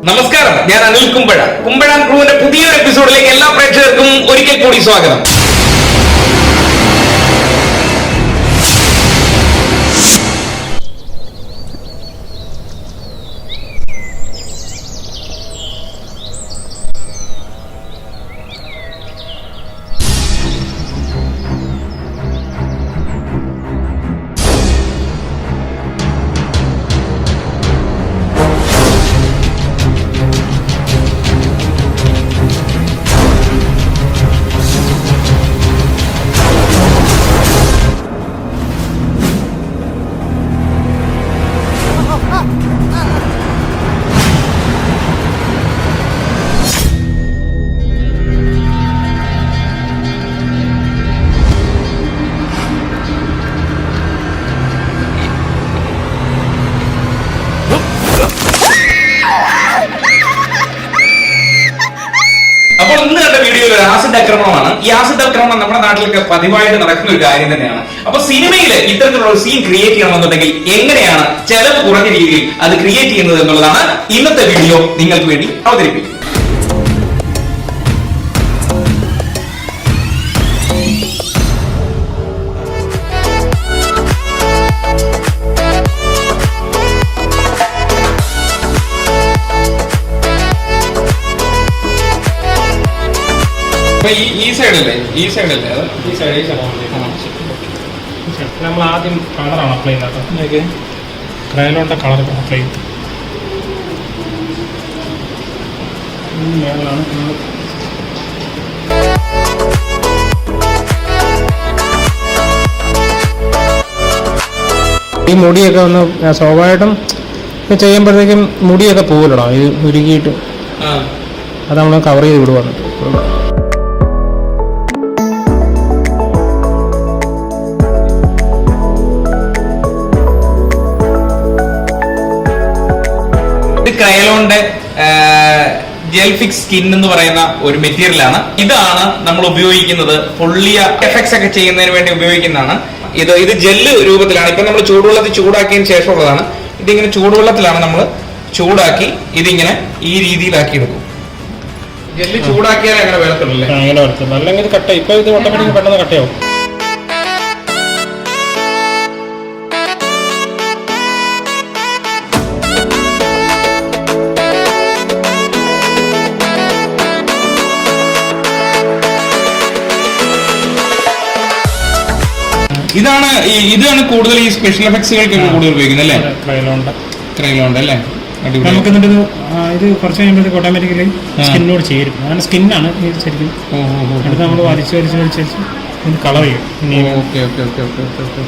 നമസ്കാരം, ഞാൻ അനിൽ കുമ്പഴ. കുമ്പഴ ക്രൂവിന്റെ പുതിയൊരു എപ്പിസോഡിലേക്ക് എല്ലാ പ്രേക്ഷകർക്കും ഒരിക്കൽ കൂടി സ്വാഗതം. അപ്പോൾ ഇന്ന് കണ്ട വീഡിയോയിൽ ഒരു ആസിഡ് ആക്രമണമാണ്. ഈ ആസിഡ് ആക്രമണം നമ്മുടെ നാട്ടിലൊക്കെ പതിവായിട്ട് നടക്കുന്ന ഒരു കാര്യം തന്നെയാണ്. അപ്പൊ സിനിമയിൽ ഇത്തരത്തിലുള്ള ഒരു സീൻ ക്രിയേറ്റ് ചെയ്യണമെന്നുണ്ടെങ്കിൽ എങ്ങനെയാണ് ചെലവ് കുറഞ്ഞ രീതിയിൽ അത് ക്രിയേറ്റ് ചെയ്യുന്നത് എന്നുള്ളതാണ് ഇന്നത്തെ വീഡിയോ നിങ്ങൾക്ക് വേണ്ടി അവതരിപ്പിക്കുന്നത്. ഈ സൈഡല്ലേ നമ്മൾ ആദ്യം കളറാണ് അപ്ലൈ ചെയ്യുന്നത്. ക്രയോണിന്റെ കളർ അപ്ലൈ ചെയ്യും. മേളാണ് ഈ മുടിയൊക്കെ ഒന്ന് സ്വാഭാവികമായിട്ടും ചെയ്യുമ്പോഴത്തേക്കും മുടിയൊക്കെ പോകലോ ഇത് ഉരുകിയിട്ട് അത് നമ്മൾ കവർ ചെയ്ത് വിടുവാണ്. ക്രയോണിന്റെ ജെൽ ഫിക്സ് സ്കിൻ എന്ന് പറയുന്ന ഒരു മെറ്റീരിയലാണ്. ഇതാണ് നമ്മൾ ഉപയോഗിക്കുന്നത്. പൊള്ളിയ എഫക്ട്സ് ഒക്കെ ചെയ്യുന്നതിന് വേണ്ടി ഉപയോഗിക്കുന്നതാണ്. ഇത് ജെല്ല് രൂപത്തിലാണ്. ഇപ്പൊ നമ്മൾ ചൂടുവെള്ളത്തിൽ ചൂടാക്കിയതിന് ശേഷമുള്ളതാണ്. ഇതിങ്ങനെ ചൂടുവെള്ളത്തിലാണ് നമ്മൾ ചൂടാക്കി ഇതിങ്ങനെ ഈ രീതിയിലാക്കി എടുക്കും. ജെല്ല് ചൂടാക്കിയാൽ അങ്ങനെ വരത്തുള്ളൂ. അങ്ങനെ വരത്തുള്ളൂ, അല്ലെങ്കിൽ ഇത് കട്ട. ഇപ്പൊ ഇത് ഓട്ടോമാറ്റിക് പെട്ടെന്ന് കട്ടയാവും. ഇതാണ് കൂടുതൽ ഈ സ്പെഷ്യൽ എഫക്ട്സുകൾക്ക് കൂടുതൽ ഉപയോഗിക്കുന്നത് അല്ലേ? ക്രയോണ്ട് അല്ലേ? നമുക്ക് എന്നിട്ട് ഇത് കുറച്ച് കഴിയുമ്പോഴത്തേക്ക് ഓട്ടോമാറ്റിക്കലി സ്കിന്നോട് ചേരും. അങ്ങനെ സ്കിന്നാണ് ഇത് ശരിക്കും. അടുത്ത് നമ്മൾ വലിച്ച് ഇത് കളർ ചെയ്യും. Okay okay okay okay okay okay.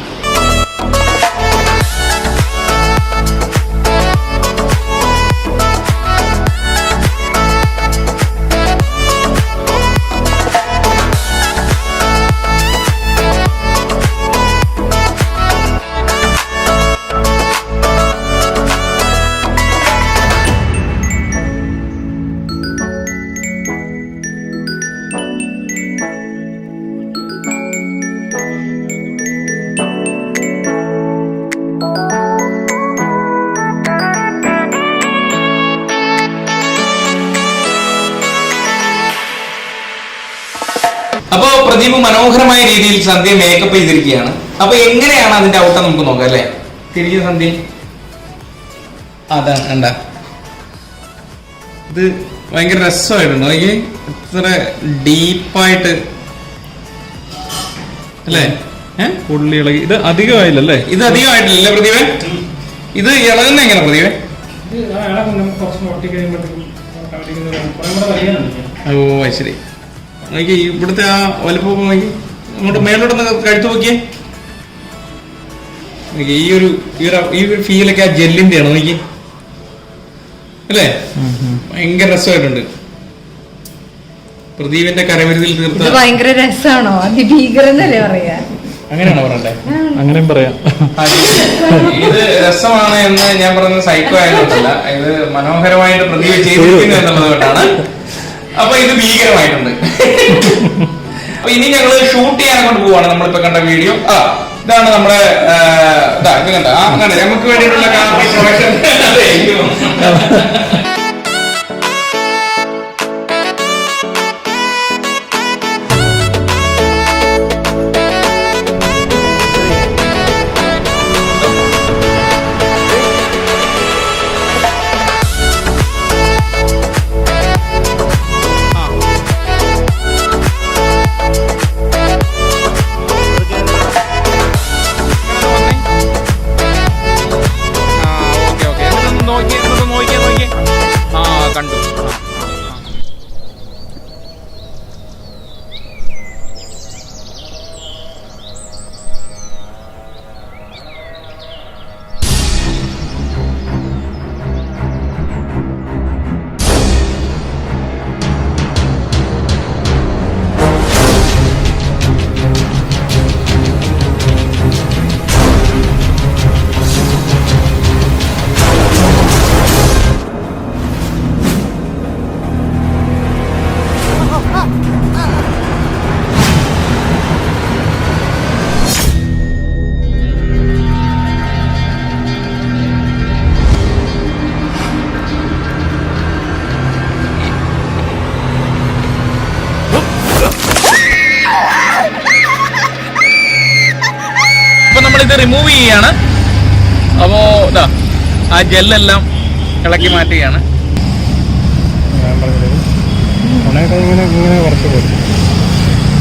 അപ്പോ പ്രദീപ് മനോഹരമായ രീതിയിൽ സന്ധ്യ മേക്കപ്പ് ചെയ്തിരിക്കുകയാണ്. അപ്പൊ എങ്ങനെയാണ് അതിന്റെ ഔട്ടം നമുക്ക് നോക്കാം അല്ലെ? തിരികെ സന്ധ്യ അതാണ് കണ്ട. ഇത് ഭയങ്കര രസമായിട്ടുണ്ട്. എനിക്ക് ഇത്ര ഡീപ്പായിട്ട് അല്ലേ? ഉള്ളി ഇളകി. ഇത് അധികമായില്ലല്ലേ? ഇത് അധികമായിട്ടില്ലല്ലേ പ്രദീപേ? ഇത് ഇളകുന്ന എങ്ങനെ പ്രദീപേ? ഓ ശരി. നോക്കി ഇവിടുത്തെ ആ വലുപ്പം നോക്കി അങ്ങോട്ട് മേലോട്ടൊന്ന് കഴുത്ത് നോക്കിയേ. ഈ ഒരു ഫീലൊക്കെ ആ ജെല്ലിന്റെ ആണ്. നോക്കി അല്ലേ? ഭയങ്കര രസമായിട്ടുണ്ട്. പ്രദീപിന്റെ കരവിരുതിൽ തീർത്ത ഭയങ്കര രസമാണോ? അതിഭീകരന്നല്ലേ പറയാ? അങ്ങനെയാണോ പറയണ്ടേ? അങ്ങനെയും പറയാം. ഇത് രസമാണ് എന്ന് ഞാൻ പറയുന്നത് സൈക്കോ ആയതുകൊണ്ടല്ല, ഇത് മനോഹരമായിട്ട് പ്രദീപ് ചെയ്തിരിക്കുന്നു എന്നുള്ളത് കൊണ്ടാണ്. അപ്പൊ ഇത് ഭീകരമായിട്ടുണ്ട്. അപ്പൊ ഇനി ഞങ്ങള് ഷൂട്ട് ചെയ്യാൻ കൊണ്ട് പോവാണ്. നമ്മളിപ്പോ കണ്ട വീഡിയോ ഇതാണ് നമ്മുടെ ഇത് കണ്ട അങ്ങനെ നമുക്ക് വേണ്ടിയിട്ടുള്ള പ്രൊഡക്ഷൻ. റിമൂവ് ചെയ്യുകയാണ്. അപ്പോ ഇതാ ആ ജെല്ലെല്ലാം ഇളക്കി മാറ്റുകയാണ്. ഞാൻ പറഞ്ഞത് ഇങ്ങനെ കുറച്ച് കൊടുക്കും.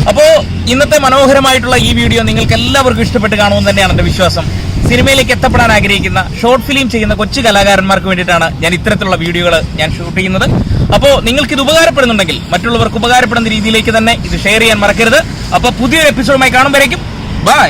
അപ്പോ ഇന്നത്തെ മനോഹരമായിട്ടുള്ള ഈ വീഡിയോ നിങ്ങൾക്ക് എല്ലാവർക്കും ഇഷ്ടപ്പെട്ട് കാണുമെന്ന് തന്നെയാണ് എന്റെ വിശ്വാസം. സിനിമയിലേക്ക് എത്തപ്പെടാൻ ആഗ്രഹിക്കുന്ന ഷോർട്ട് ഫിലിം ചെയ്യുന്ന കൊച്ചു കലാകാരന്മാർക്ക് വേണ്ടിയിട്ടാണ് ഞാൻ ഇത്തരത്തിലുള്ള വീഡിയോകൾ ഞാൻ ഷൂട്ട് ചെയ്യുന്നത്. അപ്പോൾ നിങ്ങൾക്ക് ഇത് ഉപകാരപ്പെടുന്നുണ്ടെങ്കിൽ മറ്റുള്ളവർക്ക് ഉപകാരപ്പെടുന്ന രീതിയിലേക്ക് തന്നെ ഇത് ഷെയർ ചെയ്യാൻ മറക്കരുത്. അപ്പോൾ പുതിയൊരു എപ്പിസോഡുമായി കാണുമ്പോഴേക്കും ബൈ.